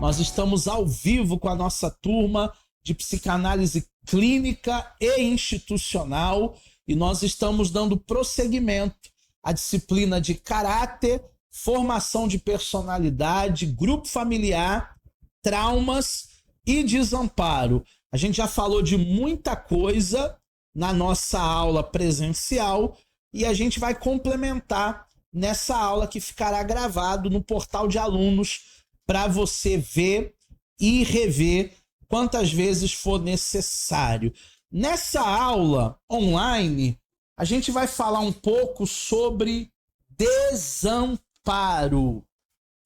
Nós estamos ao vivo com a nossa turma de psicanálise clínica e institucional e nós estamos dando prosseguimento à disciplina de caráter, formação de personalidade, grupo familiar, traumas e desamparo. A gente já falou de muita coisa na nossa aula presencial e a gente vai complementar nessa aula que ficará gravado no portal de alunos para você ver e rever quantas vezes for necessário. Nessa aula online, a gente vai falar um pouco sobre desamparo.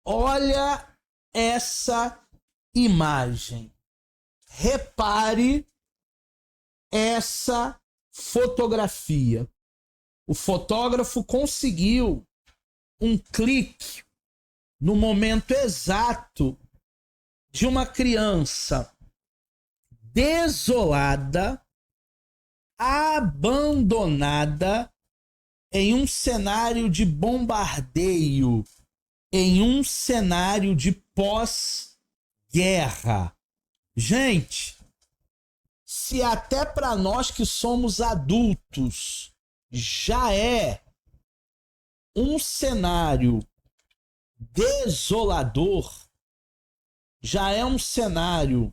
Olha essa imagem. Repare essa fotografia. O fotógrafo conseguiu um clique no momento exato de uma criança desolada, abandonada em um cenário de bombardeio, em um cenário de pós-guerra. Gente, se até para nós que somos adultos já é um cenário desolador, já é um cenário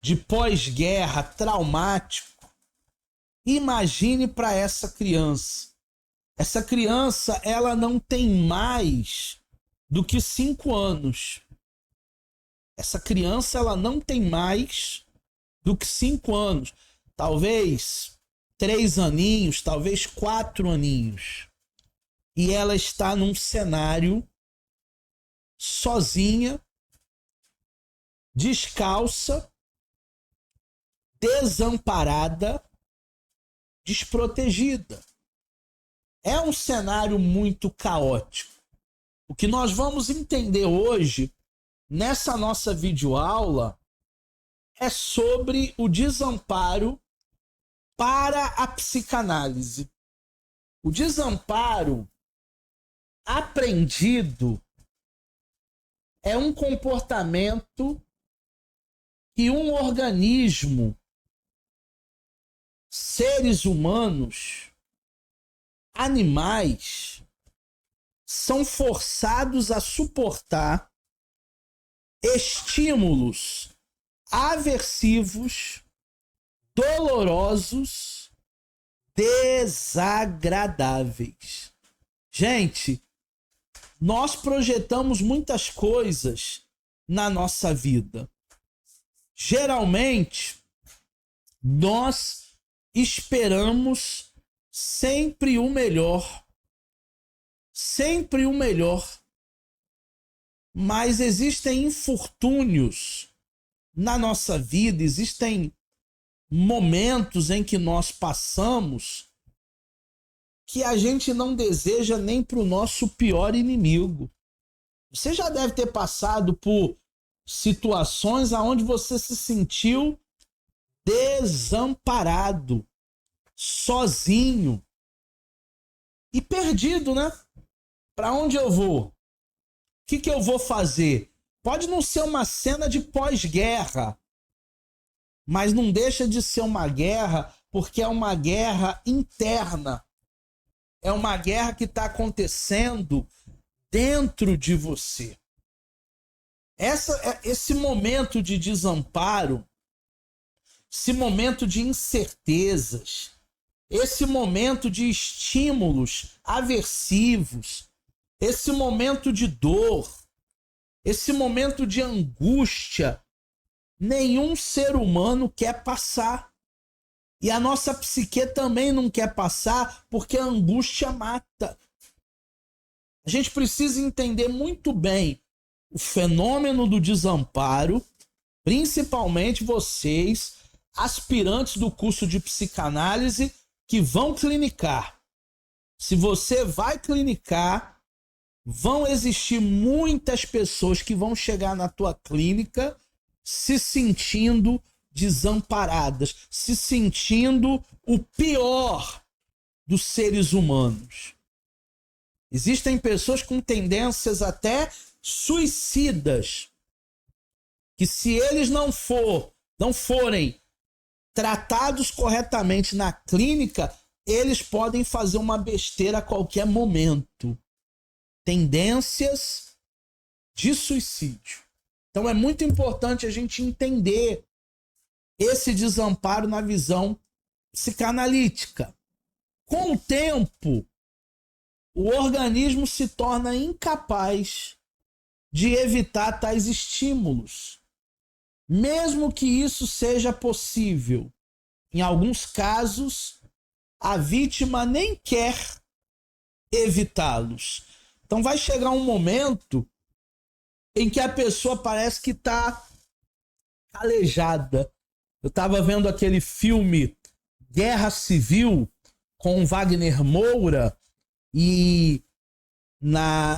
de pós-guerra traumático, imagine para essa criança. Essa criança, ela não tem mais do que 5 anos. Essa criança, ela não tem mais do que 5 anos. Talvez 3 aninhos, talvez 4 aninhos. E ela está num cenário sozinha, descalça, desamparada, desprotegida. É um cenário muito caótico. O que nós vamos entender hoje, nessa nossa videoaula, é sobre o desamparo para a psicanálise. O desamparo aprendido é um comportamento que um organismo, seres humanos, animais, são forçados a suportar estímulos aversivos, dolorosos, desagradáveis. Gente, nós projetamos muitas coisas na nossa vida. Geralmente, nós esperamos sempre o melhor. Sempre o melhor. Mas existem infortúnios na nossa vida, existem momentos em que nós passamos que a gente não deseja nem para o nosso pior inimigo. Você já deve ter passado por situações onde você se sentiu desamparado, sozinho e perdido, né? Para onde eu vou? O que eu vou fazer? Pode não ser uma cena de pós-guerra, mas não deixa de ser uma guerra, porque é uma guerra interna. É uma guerra que está acontecendo dentro de você. Esse momento de desamparo, esse momento de incertezas, esse momento de estímulos aversivos, esse momento de dor, esse momento de angústia, nenhum ser humano quer passar. E a nossa psique também não quer passar, porque a angústia mata. A gente precisa entender muito bem o fenômeno do desamparo, principalmente vocês, aspirantes do curso de psicanálise, que vão clinicar. Se você vai clinicar, vão existir muitas pessoas que vão chegar na tua clínica se sentindo desamparadas, se sentindo o pior dos seres humanos. Existem pessoas com tendências até suicidas, que se eles não forem tratados corretamente na clínica, eles podem fazer uma besteira a qualquer momento. Tendências de suicídio. Então é muito importante a gente entender esse desamparo na visão psicanalítica. Com o tempo, o organismo se torna incapaz de evitar tais estímulos. Mesmo que isso seja possível, em alguns casos, a vítima nem quer evitá-los. Então vai chegar um momento em que a pessoa parece que está calejada. Eu estava vendo aquele filme Guerra Civil com Wagner Moura e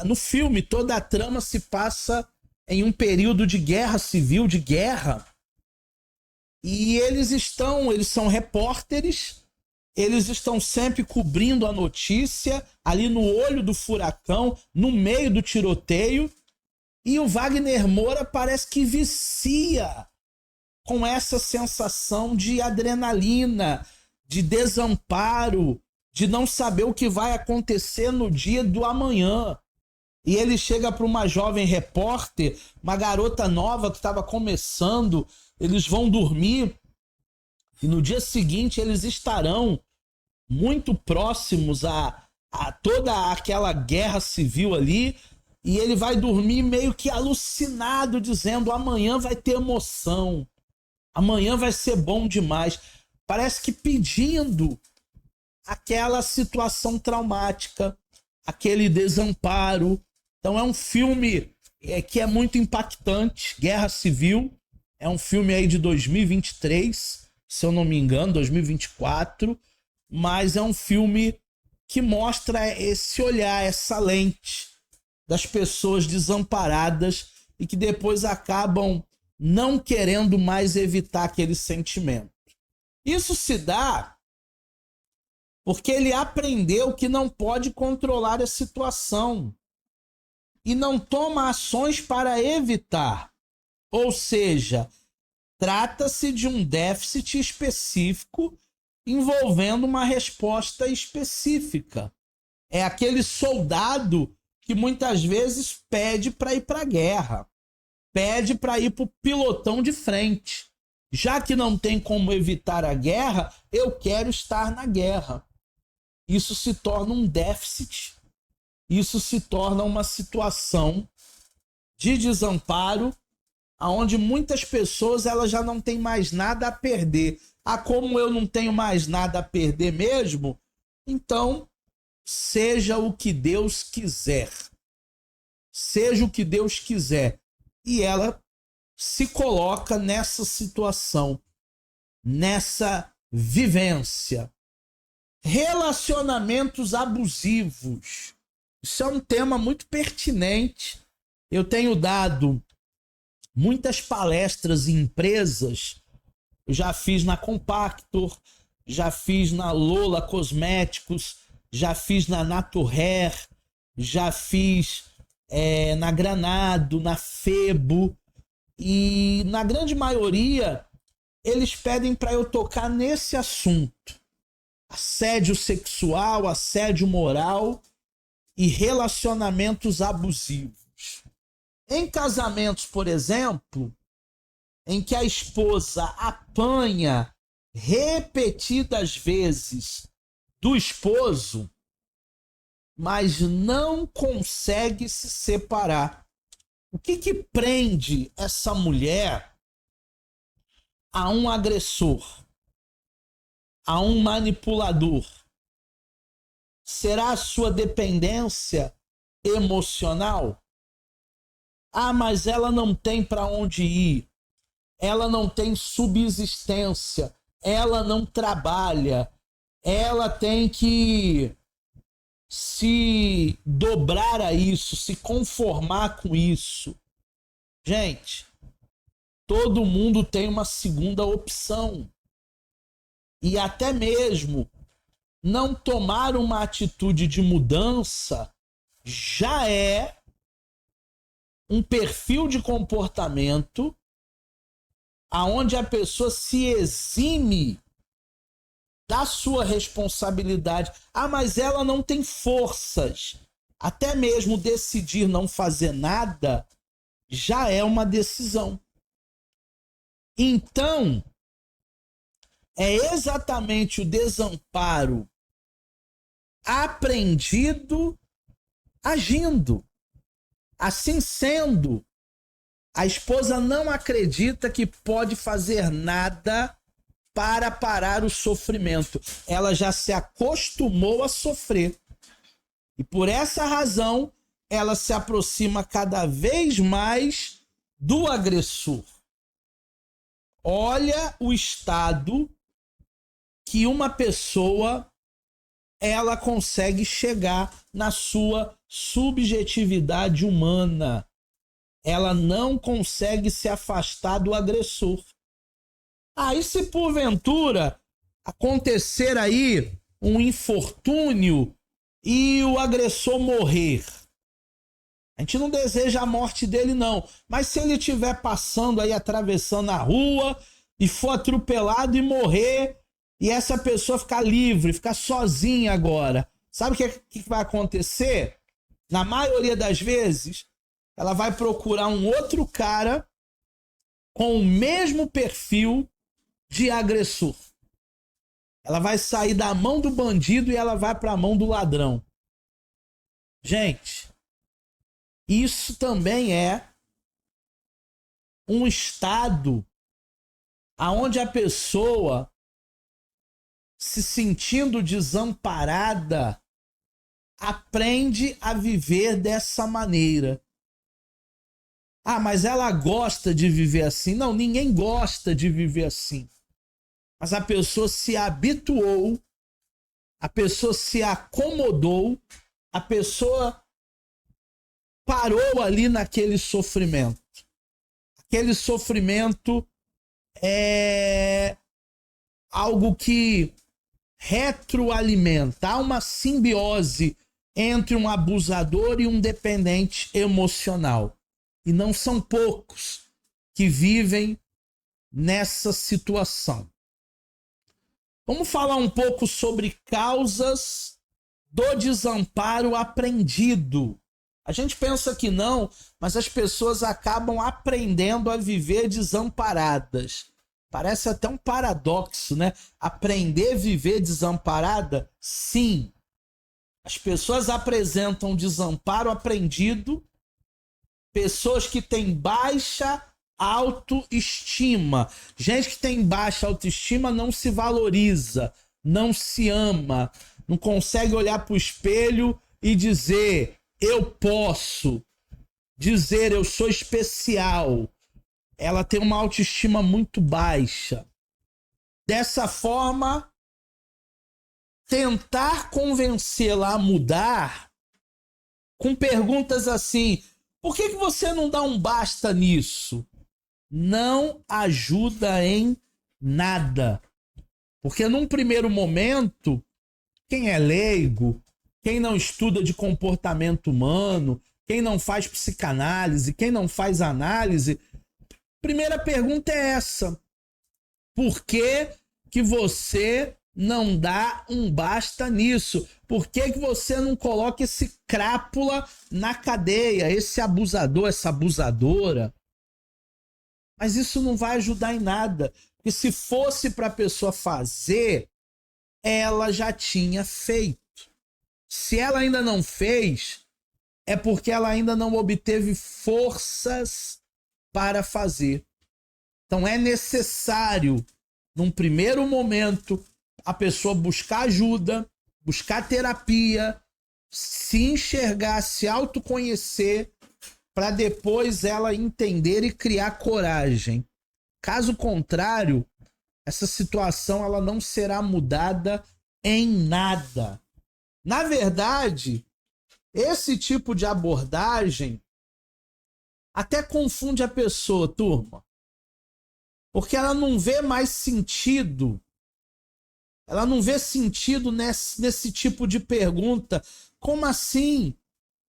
no filme toda a trama se passa em um período de guerra civil, de guerra, e eles são repórteres, eles estão sempre cobrindo a notícia, ali no olho do furacão, no meio do tiroteio, e o Wagner Moura parece que vicia com essa sensação de adrenalina, de desamparo, de não saber o que vai acontecer no dia do amanhã. E ele chega para uma jovem repórter, uma garota nova que estava começando, eles vão dormir e no dia seguinte eles estarão muito próximos a toda aquela guerra civil ali, e ele vai dormir meio que alucinado, dizendo: amanhã vai ter emoção, amanhã vai ser bom demais. Parece que pedindo aquela situação traumática, aquele desamparo. Então é um filme que é muito impactante, Guerra Civil. É um filme aí de 2023, se eu não me engano, 2024. Mas é um filme que mostra esse olhar, essa lente das pessoas desamparadas e que depois acabam não querendo mais evitar aquele sentimento. Isso se dá porque ele aprendeu que não pode controlar a situação e não toma ações para evitar. Ou seja, trata-se de um déficit específico envolvendo uma resposta específica. É aquele soldado que muitas vezes pede para ir para a guerra, pede para ir para o pilotão de frente. Já que não tem como evitar a guerra, eu quero estar na guerra. Isso se torna um déficit, isso se torna uma situação de desamparo, onde muitas pessoas elas já não têm mais nada a perder. Como eu não tenho mais nada a perder mesmo, então seja o que Deus quiser. Seja o que Deus quiser. E ela se coloca nessa situação, nessa vivência. Relacionamentos abusivos. Isso é um tema muito pertinente. Eu tenho dado muitas palestras em empresas. Eu já fiz na Compactor, já fiz na Lola Cosméticos, já fiz na Naturhair, já fiz na Granado, na Febo. E na grande maioria, eles pedem para eu tocar nesse assunto. Assédio sexual, assédio moral e relacionamentos abusivos. Em casamentos, por exemplo, em que a esposa apanha repetidas vezes do esposo, mas não consegue se separar. O que prende essa mulher a um agressor, a um manipulador? Será a sua dependência emocional? Mas ela não tem para onde ir. Ela não tem subsistência. Ela não trabalha. Ela tem que se dobrar a isso, se conformar com isso. Gente, todo mundo tem uma segunda opção. E até mesmo não tomar uma atitude de mudança já é um perfil de comportamento aonde a pessoa se exime da sua responsabilidade. Ah, mas ela não tem forças. Até mesmo decidir não fazer nada já é uma decisão. Então, é exatamente o desamparo aprendido agindo. Assim sendo, a esposa não acredita que pode fazer nada para parar o sofrimento. Ela já se acostumou a sofrer. E por essa razão, ela se aproxima cada vez mais do agressor. Olha o estado que uma pessoa ela consegue chegar na sua subjetividade humana. Ela não consegue se afastar do agressor. Aí, se porventura acontecer aí um infortúnio e o agressor morrer, a gente não deseja a morte dele, não. Mas se ele estiver passando aí, atravessando a rua e for atropelado e morrer, e essa pessoa ficar livre, ficar sozinha agora, sabe o que vai acontecer? Na maioria das vezes, ela vai procurar um outro cara com o mesmo perfil de agressor. Ela vai sair da mão do bandido e ela vai para a mão do ladrão. Gente, isso também é um estado aonde a pessoa, se sentindo desamparada, aprende a viver dessa maneira. Ah, mas ela gosta de viver assim. Não, ninguém gosta de viver assim. Mas a pessoa se habituou, a pessoa se acomodou, a pessoa parou ali naquele sofrimento. Aquele sofrimento é algo que retroalimenta. Há uma simbiose entre um abusador e um dependente emocional. E não são poucos que vivem nessa situação. Vamos falar um pouco sobre causas do desamparo aprendido. A gente pensa que não, mas as pessoas acabam aprendendo a viver desamparadas. Parece até um paradoxo, né? Aprender a viver desamparada? Sim. As pessoas apresentam desamparo aprendido, pessoas que têm baixa autoestima. Gente que tem baixa autoestima não se valoriza, não se ama, não consegue olhar para o espelho e dizer eu posso, dizer eu sou especial. Ela tem uma autoestima muito baixa. Dessa forma, tentar convencê-la a mudar com perguntas assim: por que você não dá um basta nisso? Não ajuda em nada. Porque num primeiro momento, quem é leigo, quem não estuda de comportamento humano, quem não faz psicanálise, quem não faz análise, primeira pergunta é essa: por que você não dá um basta nisso? Por que você não coloca esse crápula na cadeia, esse abusador, essa abusadora? Mas isso não vai ajudar em nada, porque se fosse para a pessoa fazer, ela já tinha feito. Se ela ainda não fez, é porque ela ainda não obteve forças para fazer. Então é necessário, num primeiro momento, a pessoa buscar ajuda, buscar terapia, se enxergar, se autoconhecer, para depois ela entender e criar coragem. Caso contrário, essa situação ela não será mudada em nada. Na verdade, esse tipo de abordagem até confunde a pessoa, turma. Porque ela não vê mais sentido. Ela não vê sentido nesse tipo de pergunta. Como assim?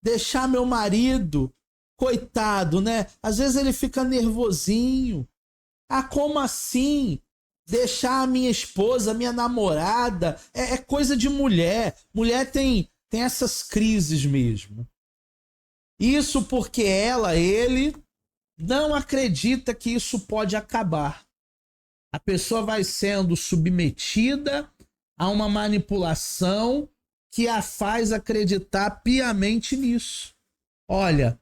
deixar meu marido, coitado, né? Às vezes ele fica nervosinho. Ah, como assim? Deixar a minha esposa, a minha namorada, é coisa de mulher. Mulher tem essas crises mesmo. Isso porque ele não acredita que isso pode acabar. A pessoa vai sendo submetida a uma manipulação que a faz acreditar piamente nisso. Olha,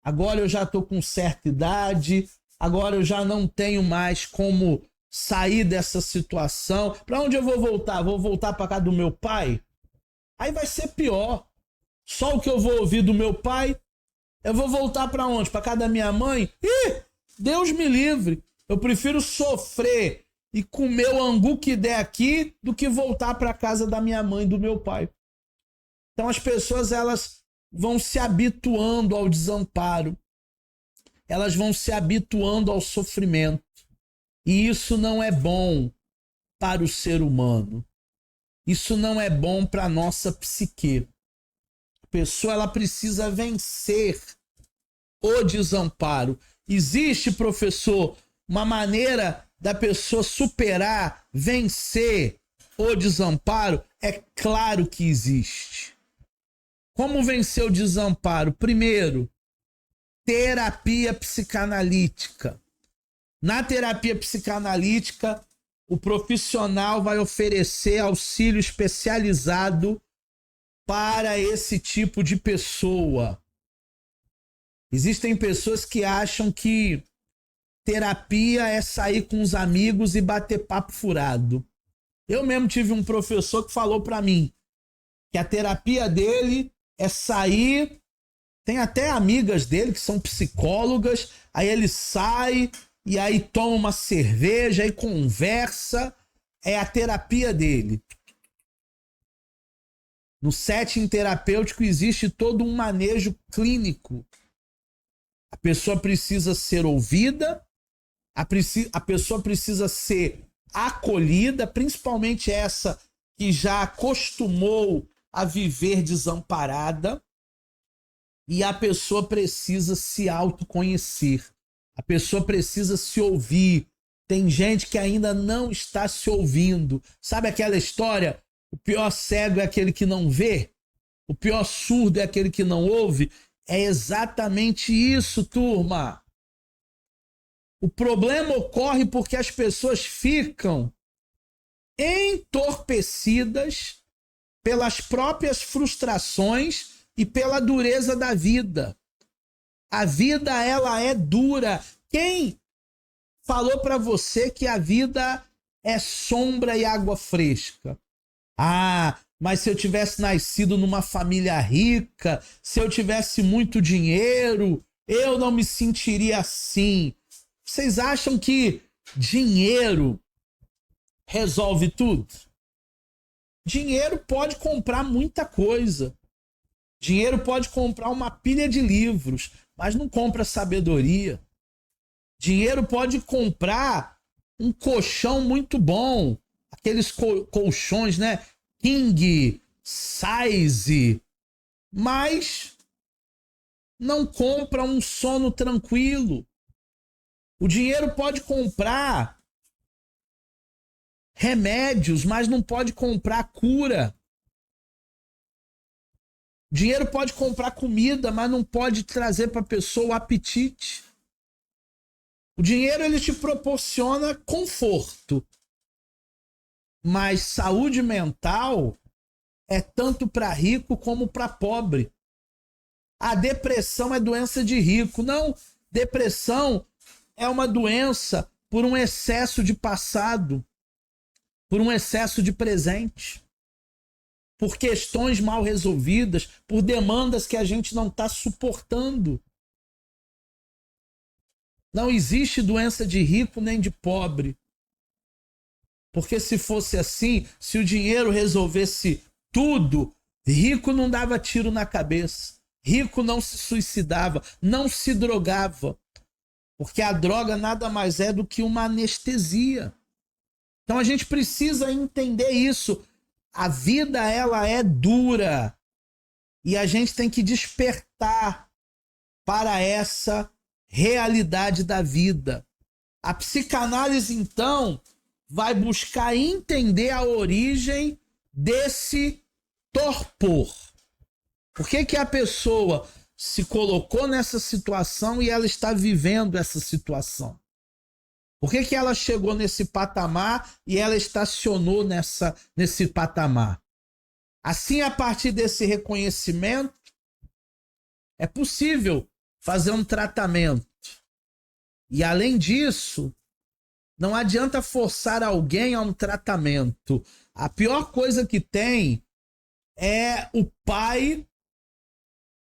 agora eu já estou com certa idade, agora eu já não tenho mais como sair dessa situação. Para onde eu vou voltar? Vou voltar para casa do meu pai? Aí vai ser pior. Só o que eu vou ouvir do meu pai, eu vou voltar para onde? Para casa da minha mãe? Ih, Deus me livre. Eu prefiro sofrer e comer o angu que der aqui do que voltar para casa da minha mãe e do meu pai. Então as pessoas, elas vão se habituando ao desamparo. Elas vão se habituando ao sofrimento. E isso não é bom para o ser humano. Isso não é bom para a nossa psique. A pessoa, ela precisa vencer o desamparo. Existe, professor, uma maneira da pessoa superar, vencer o desamparo? É claro que existe. Como vencer o desamparo? Primeiro, terapia psicanalítica. Na terapia psicanalítica, o profissional vai oferecer auxílio especializado para esse tipo de pessoa. Existem pessoas que acham que terapia é sair com os amigos e bater papo furado. Eu mesmo tive um professor que falou para mim que a terapia dele é sair, tem até amigas dele que são psicólogas, aí ele sai e aí toma uma cerveja e conversa, é a terapia dele. No setting terapêutico existe todo um manejo clínico. A pessoa precisa ser ouvida, a pessoa precisa ser acolhida, principalmente essa que já acostumou a viver desamparada, e a pessoa precisa se autoconhecer. A pessoa precisa se ouvir. Tem gente que ainda não está se ouvindo. Sabe aquela história? O pior cego é aquele que não vê. O pior surdo é aquele que não ouve. É exatamente isso, turma. O problema ocorre porque as pessoas ficam entorpecidas pelas próprias frustrações e pela dureza da vida. A vida, ela é dura. Quem falou para você que a vida é sombra e água fresca? Ah, mas se eu tivesse nascido numa família rica, se eu tivesse muito dinheiro, eu não me sentiria assim. Vocês acham que dinheiro resolve tudo? Dinheiro pode comprar muita coisa. Dinheiro pode comprar uma pilha de livros, mas não compra sabedoria. Dinheiro pode comprar um colchão muito bom, aqueles colchões, né? King size, mas não compra um sono tranquilo. O dinheiro pode comprar remédios, mas não pode comprar cura. Dinheiro pode comprar comida, mas não pode trazer para a pessoa o apetite. O dinheiro, ele te proporciona conforto, mas saúde mental é tanto para rico como para pobre. A depressão é doença de rico. Não, depressão é uma doença por um excesso de passado, por um excesso de presente, por questões mal resolvidas, por demandas que a gente não está suportando. Não existe doença de rico nem de pobre. Porque se fosse assim, se o dinheiro resolvesse tudo, rico não dava tiro na cabeça, rico não se suicidava, não se drogava. Porque a droga nada mais é do que uma anestesia. Então a gente precisa entender isso. A vida, ela é dura. E a gente tem que despertar para essa realidade da vida. A psicanálise, então, vai buscar entender a origem desse torpor. Por que a pessoa se colocou nessa situação e ela está vivendo essa situação? Por que ela chegou nesse patamar e ela estacionou nesse patamar? Assim, a partir desse reconhecimento, é possível fazer um tratamento. E, além disso, não adianta forçar alguém a um tratamento. A pior coisa que tem é o pai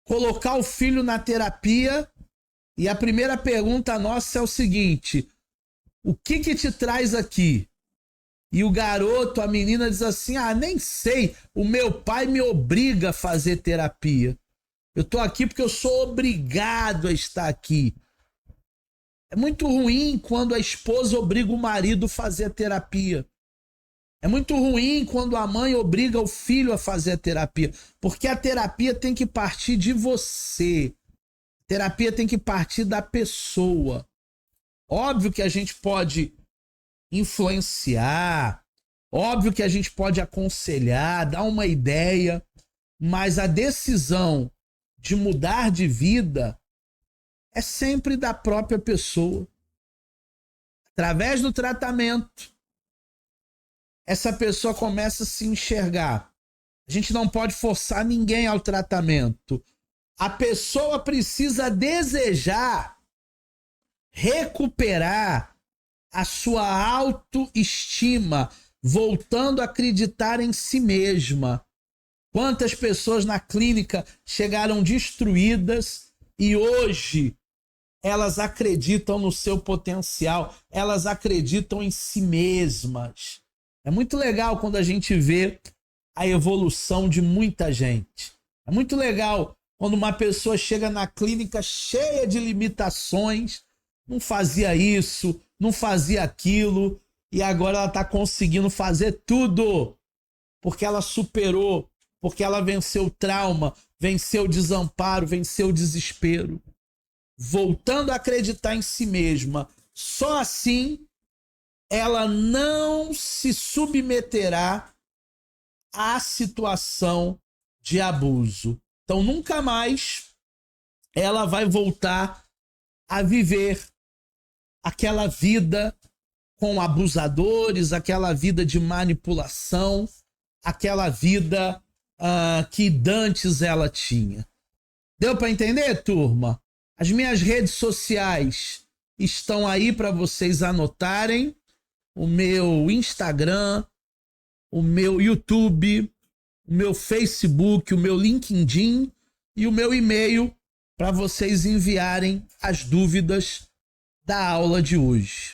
colocar o filho na terapia e a primeira pergunta nossa é o seguinte: o que te traz aqui? E o garoto, a menina diz assim: nem sei, o meu pai me obriga a fazer terapia. Eu tô aqui porque eu sou obrigado a estar aqui. É muito ruim quando a esposa obriga o marido a fazer a terapia. É muito ruim quando a mãe obriga o filho a fazer a terapia, porque a terapia tem que partir de você. A terapia tem que partir da pessoa. Óbvio que a gente pode influenciar, óbvio que a gente pode aconselhar, dar uma ideia, mas a decisão de mudar de vida é sempre da própria pessoa. Através do tratamento, essa pessoa começa a se enxergar. A gente não pode forçar ninguém ao tratamento. A pessoa precisa desejar recuperar a sua autoestima, voltando a acreditar em si mesma. Quantas pessoas na clínica chegaram destruídas e hoje elas acreditam no seu potencial, elas acreditam em si mesmas. É muito legal quando a gente vê a evolução de muita gente. É muito legal quando uma pessoa chega na clínica cheia de limitações, não fazia isso, não fazia aquilo, e agora ela está conseguindo fazer tudo, porque ela superou, porque ela venceu o trauma, venceu o desamparo, venceu o desespero. Voltando a acreditar em si mesma. Só assim ela não se submeterá à situação de abuso. Então nunca mais ela vai voltar a viver aquela vida com abusadores, aquela vida de manipulação, aquela vida que dantes ela tinha. Deu para entender, turma? As minhas redes sociais estão aí para vocês anotarem. O meu Instagram, o meu YouTube, o meu Facebook, o meu LinkedIn e o meu e-mail para vocês enviarem as dúvidas da aula de hoje.